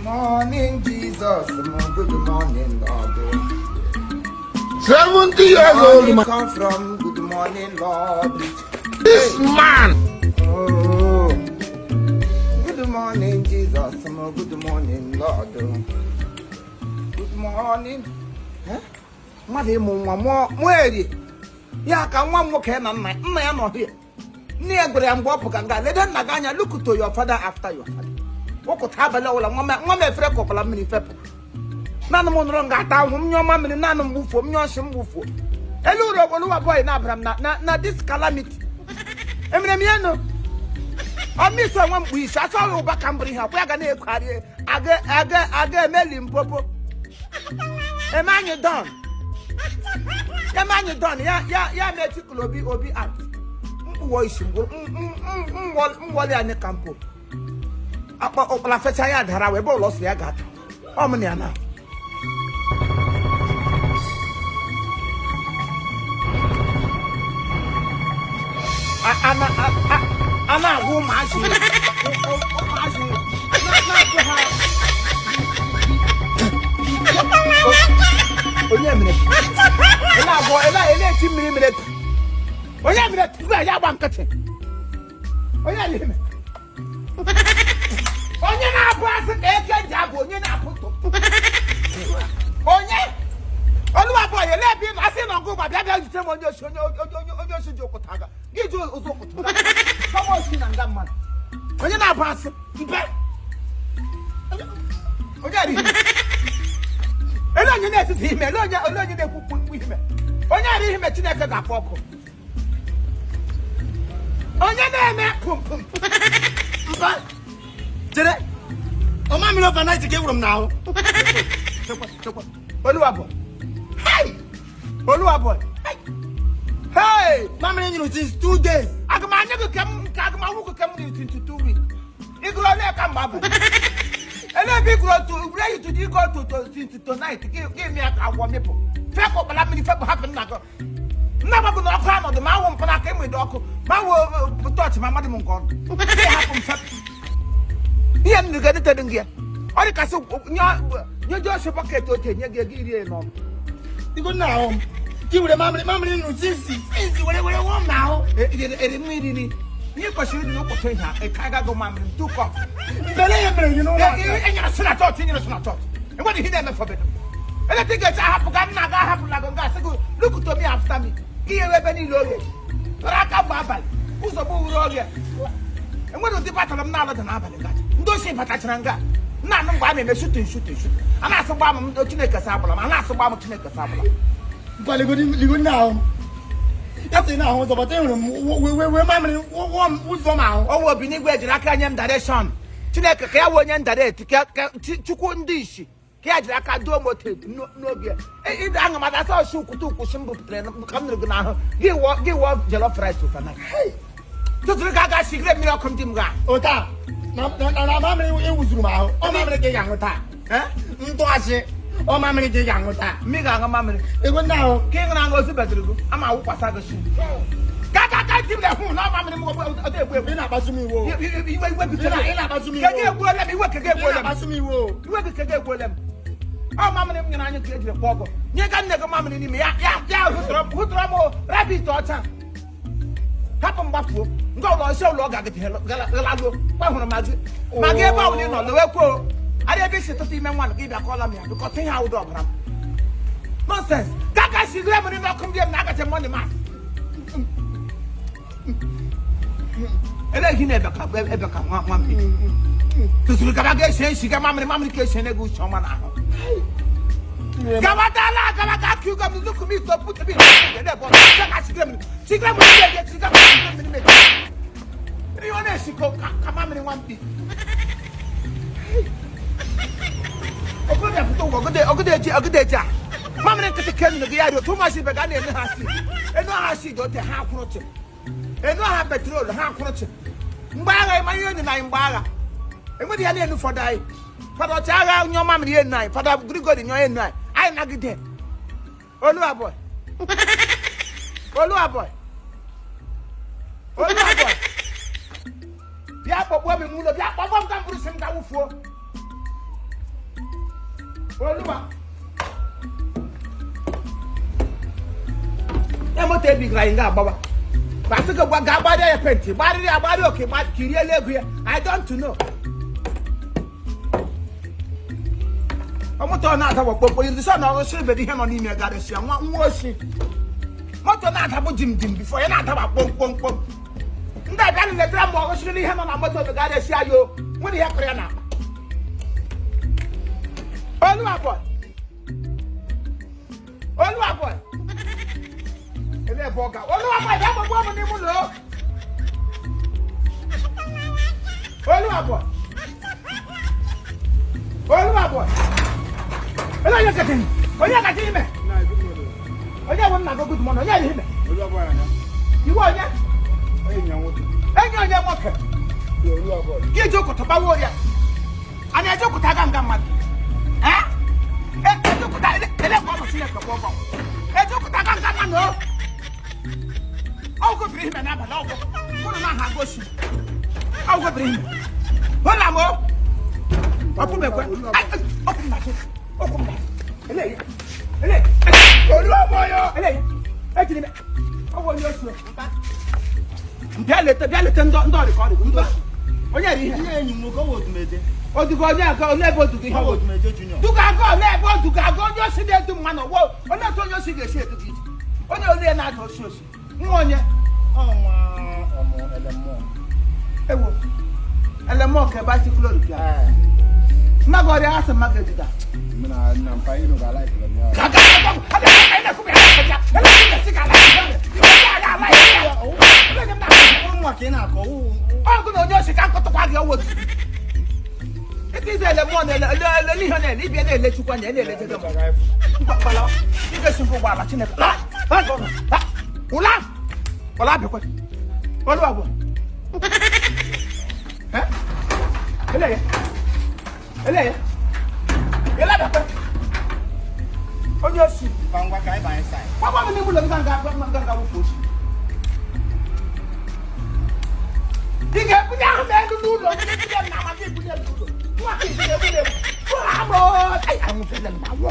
Morning, Jesus. Good morning, Lord. 70 years old man. Come from good morning, Lord. This man. Oh, good morning, Jesus. Good morning, Lord. Good morning. Mmadụ nwa mweri ya ka nwa nwoke na nna ya nọ here. Nne ya gwara ya mgbe ọ pụga nga lede nna gị anya, look to your father after your father. Wokụta abalị ọwụla nwa m efere kọpala mmiri fepụ. Nanụ m nụrụ nga ata ahụ m nyụọ mamịrị, nanụ m gbufuo, m nyụọ nsị m gbufuo. Elu ụlọ oluwa-boy na-abara m na this calamity. Emere m ya nụ. Ọ mịsọ nwa mkpu isi asọ ọrụ ụba ka mbụrụ ihe akwa ya ga na-ekwari aga emeli mpopo. Eme anyị don. Ya manyi don ya metikul obi at mkpuwo isi mwole ane kampo akpa okpala fecha ya dara we bo losi ya gata omni ana ana wo maji onye mere ela eti mere onye mere tuga ya gba nkete onye alime onye na-abụ asị ka eke ji abụ onye na-apụ tụ onye oluwa-boy ele bi na asị na ngụgba bịa jite m onye osi ji ụkwụta ga gị ji ụzọ ụkwụta kọmọ osi na nga mmadụ onye na-abụ asị ibe onye alime ele onye na-etiti ime ele onye na-ekwukwu ime onye ara ime Chineke ga-akpọ ọkụ onye na-eme pụmpụm mba jere ọma mmiri overnight ka ewuru m n'ahụ oluwa-boy oluwa-boy hey mamịrị nyere since 2 days agụmanya gị ka agụmahụ gị m nyere since 2 weeks igụrụ ole ka mgbe abụ ele bi ready to go to since tonight give me a wonderful feko bala mi feko happen na go na ba no kwa no de ma wo mpana ka emi do ko ma wo touch ma madam ngon dey happen fek here ni ga de ngia ori ka so nyo jo se pocket o te nya ga rie no digo na o ki wure mamri no since wure wo na o e mi ni you go shoot no ko tenya e kaga go mam two cup bele ye mere you know e nya sna tot e what he dem for bedo e let get happen ga na ga happen na go ga say look to me after me iye we be ni lore raka babal uzo bu uro ye e what do patala m na ala na abali ga ndo si patachara nga na no gba me shoot ana so gba m Chineke sa abula ana so gba m Chineke sa abula gwale go now. That's enough. I was about to we mammy who's from now. Oh, we'll be nigga Jirakan direction. Chineke, I won't end that Chukundishi. Kajaka do motive, no gear. It hang about that's all shoot to Kushimbo train. Come to Gana. Give what jollof rice to tonight. Hey, just the Gaga, she grabbed me up from Timga. Ota. Now, mammy, it was Ruma. Oh, mammy, the young Ota. Eh? Ntoase. Oh, mammy, the young Ota. Miga, mammy. It went now. King and I was better. I'm out for Sagashin. Gaga, give that who now, mammy, we're not passing me. You let me work again. You work again with them. Oh, mammy, and I get your pogo. You can't make a mammy in me. Yeah, who drop rabbit daughter. Happen Buffalo. Go on, so long. I get Galado. My dear Bowen, you know, the way. I didn't visit the team and want to give a call me because they have dog. Nonsense. That guy she's never come here and I got your money, man. And then he never come one thing. To look at again, she got mammy case and a good shaman. Gavatala, Gavaka, you come to look at me to put the bill. She got me. You know, she go come in one thing. Ogodeja. Mama ne kete ken no ya do too much be ga na ene ha si. Eno ha si do te ha kroche. Eno ha petrol ha kroche. Mbaga ma ye ni na mbaga. Enwe dia na enu for dai. Fada chaga nyo mama ye nai. Fada grigori nyo ye nai. Ai na gide. Oluwa-boy. Oluwa-boy. Bia popo be mu no bia popo kan buru sim ka wufuo. Oluwa. Emo te big line ga baba. Basika gwa ga bade ya penti. Bade ya bade okay, bade kiri elegu ya. I don't know. Omoto na atawo popo yin so na o se be di he no ni me ga de sia nwa osi. Moto na atabo jim before ya na ataba pom. Nda ga ni le dra mo o se ni he no na moto ga de sia yo. Mo ni ya kre na. Oluwa-boy. Oluwa-boy. Ele boga. Oluwa-boy da mo mo ni mu lo. Oluwa-boy. Oluwa-boy. Ele ya katin. Oya katin me. Na good morning. Oya won na go good morning. Oya ni me. Oluwa-boy ana. Iwo oya. Enya wo. Enya mo ke. Oluwa-boy. Ki joko to ba wo ya. Ani e joko ta ganga ma. Eh? E joko ta ele ko mo sile ko bo. E joko ta ganga ma no. Au ko bri me na ba na ko. Ko na ha go shi. Au ko bri. Wala mo. Open me kwa. Open my face. Open my. Ele. Oluwa-boy yo. Ele. E jini me. Owo ni o su. Mbialete ndo record mba. Onya ri he. Ihe enyi mo ko wo tumede. Odugo onya ka ole bo dugo ihe Wo wo. tumede junior. Duga go ole bo duga go yo si de du mano wo. Ona to yo si de si edu gidi. Onya ole na do si osi. Nwa onye. Ọmọ ẹlẹ́mọ̀. Ewo. Ele mo ke ba ti kulo pia. Magori asa magedida. Mina na mpa ino ga like lo mi. Kaka ko. Ada ina ku be ya. Ele ku si ga la. Ya la. Ele na. Nwa ke na ko wu. Ogu no yo si kan ko to kwa ge wo. It is ele mo le ni ho ne ni bi ele chukwa ne ele je mo. Pala. Ike simple wa la chineke. Ha go no. Ha. Ola be ko. Oluwa-boy. Eh? Ele. Ele be ko. Onye si. Pangwa kai by side. Papa mi ni mu lo ganga wo fosi. Ike bunya me lu lo ni bunya na ma bi bunya lu lo. Wa ki bunya. Wa mo. Ai amu fe na ma wo.